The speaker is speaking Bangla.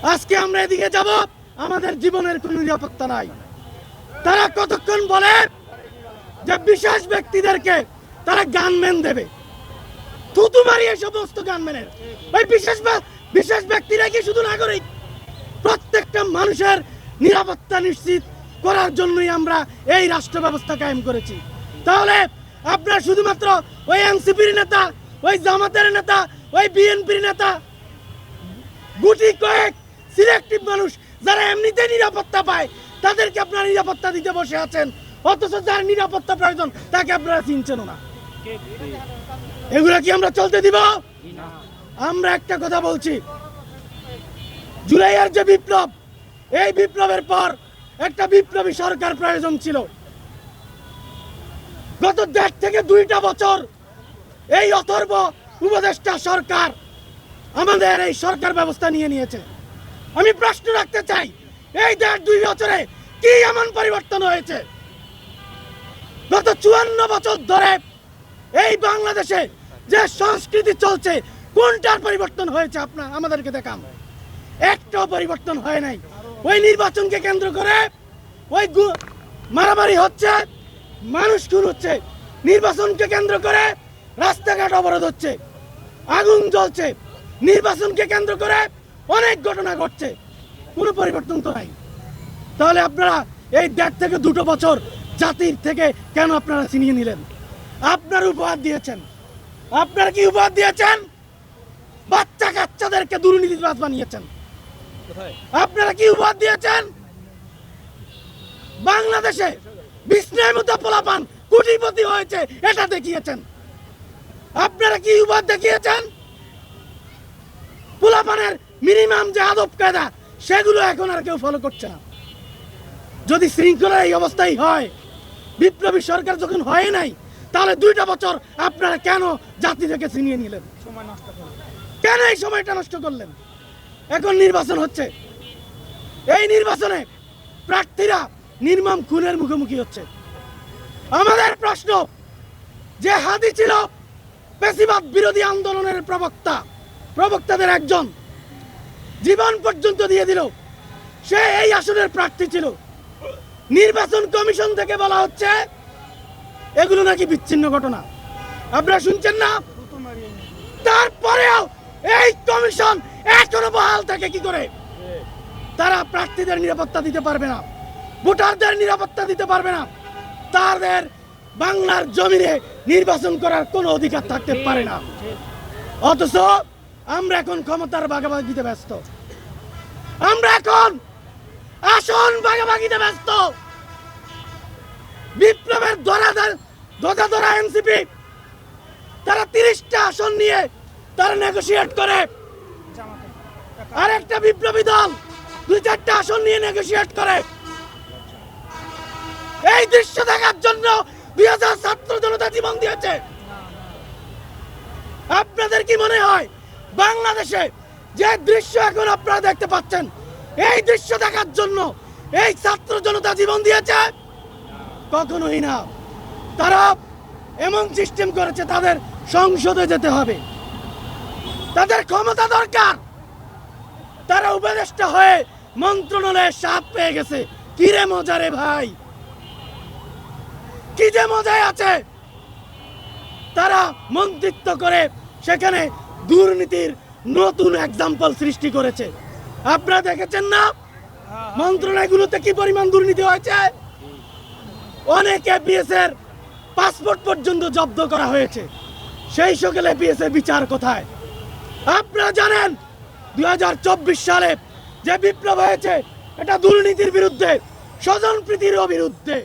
আজকে আমরা এদিকে যাব, আমাদের জীবনের কোনো নিরাপত্তা নাই। তারা কতক্ষণ বলে যে বিশেষ ব্যক্তিদেরকে তারা গানম্যান দেবে, থুতু মারিয়ে সমস্ত গানম্যানের। ভাই বিশেষ ব্যক্তিরা কি শুধু নাগরিক? প্রত্যেকটা মানুষের নিরাপত্তা নিশ্চিত করার জন্যই আমরা এই রাষ্ট্র ব্যবস্থা কায়েম করেছি। তাহলে আপনারা শুধুমাত্র ওই এনসিপির নেতা, ওই জামাতের নেতা, ওই বিএনপির নেতা, গুটি কয়েক সিলেক্টিভ মানুষ যারা এমনিতে নিরাপত্তা পায় তাদেরকে আপনারা নিরাপত্তা দিতে বসে আছেন, অথচ যার নিরাপত্তা প্রয়োজন তাকে আপনারা চিনছেন না। এগুলা কি আমরা চলতে দিব? আমরা একটা কথা বলছি, জুলাইয়ের যে বিপ্লব, এই বিপ্লবের পর একটা বিপ্লবী সরকার প্রয়োজন ছিল। গত 1.5 থেকে 2টা বছর এই অথর্ব উপদেষ্টা সরকার আমাদের এই সরকার ব্যবস্থা নিয়ে নিয়েছে। আমি প্রশ্ন রাখতে চাই, এই 1.5-2 বছরে কি এমন পরিবর্তন হয়েছে? গত 54 বছর ধরে এই বাংলাদেশে যে সংস্কৃতি চলছে, কোনটার পরিবর্তন হয়েছে? আপনার আমাদেরকে দেখান। একটাও পরিবর্তন হয় নাই। ওই নির্বাচনকে কেন্দ্র করে ওই মারামারি হচ্ছে, মানুষ খুন হচ্ছে, নির্বাচনকে কেন্দ্র করে রাস্তাঘাট অবরোধ হচ্ছে, আগুন জ্বলছে, নির্বাচনকে কেন্দ্র করে অনেক ঘটনা ঘটছে, কোনো পরিবর্তন তো নাই। তাহলে আপনারা এই 1.5 থেকে 2 বছর জাতির থেকে কেন আপনারা ছিনিয়ে নিলেন? আপনার উপহার দিয়েছেন। আপনারা কি উপহার দিয়েছেন? বাচ্চা কাচ্চাদেরকে দুর্নীতিবাজ বানিয়েছেন। আপনারা কি উপহার দিয়েছেন? বাংলাদেশে বিষ্ণের মতো পোলাপান কোটিপতি হয়েছে, এটা দেখিয়েছেন। আপনারা কি উপহার দেখিয়েছেন? পোলাপানের মিনিমাম যে আদব কায়দা, সেগুলো এখন আর কেউ ফলো করছে না। যদি শৃঙ্খলার এই অবস্থাই হয়, বিপ্লবী সরকার যখন হয় নাই, তাহলে 2টা বছর আপনারা কেন জাতি থেকে ছিনিয়ে নিলেন? কেন এই সময়টা নষ্ট করলেন? এখন নির্বাচন হচ্ছে, এই নির্বাচনে প্রার্থীরা নির্মম খুনের মুখোমুখি হচ্ছে। আমাদের প্রশ্ন, যে হাদি ছিল ফ্যাসিবাদ বিরোধী আন্দোলনের প্রবক্তাদের একজন, জীবন পর্যন্ত দিয়ে দিল, সে এই আসনের প্রার্থী ছিল। নির্বাচন কমিশন থেকে বলা হচ্ছে এগুলো নাকি বিচ্ছিন্ন ঘটনা। আপনারা শুনছেন না? তারপরেও এই কমিশন এখনো বহাল থাকে। কি করে? তারা প্রার্থীদের নিরাপত্তা দিতে পারবে না, ভোটারদের নিরাপত্তা দিতে পারবে না, তাদের বাংলার জমিনে নির্বাচন করার কোনো অধিকার থাকতে পারে না। অথচ আমরা এখন ক্ষমতার ভাগাভাগিতে ব্যস্ত, আমরা এখন আসন ভাগাভাগিতে ব্যস্ত। বিপ্লবের ধরা এনসিপি তারা 30টা আসন নিয়ে তারা নেগোশিয়েট করে, আরেকটা বিপ্লবী দল 2-4টা আসন নিয়ে নেগোশিয়েট করে। এই দৃশ্য দেখার জন্য 2000 ছাত্র জনতা জীবন দিয়েছে। আপনাদের কি মনে হয় বাংলাদেশে যে দৃশ্য এখন আপনারা দেখতে পাচ্ছেন, এই দৃশ্য দেখার জন্য এই ছাত্র জনতা জীবন দিয়েছে? কখনোই না। তারা এমন সিস্টেম করেছে, তাদের সংসদে যেতে হবে, তাদের ক্ষমতা দরকার। তারা উপদেষ্টা হয়ে মন্ত্রণালয়ের সাপ পেয়ে গেছে। কি রে মজা রে ভাই, কি যে মজায় আছে। তারা মন্ত্রিত্ব করে সেখানে দুর্নীতির নতুন এক্সাম্পল সৃষ্টি করেছে। আপনারা দেখেছেন না মন্ত্রণালয়গুলোতে কি পরিমাণ দুর্নীতি হয়েছে? অনেক এপিএস এর পাসপোর্ট পর্যন্ত জব্দ করা হয়েছে। সেই সকল এপিএস এর বিচার কোথায়? আপনারা জানেন 2024 সালে যে বিপ্লব হয়েছে, এটা দুর্নীতির বিরুদ্ধে, স্বজনপ্রীতির বিরুদ্ধে।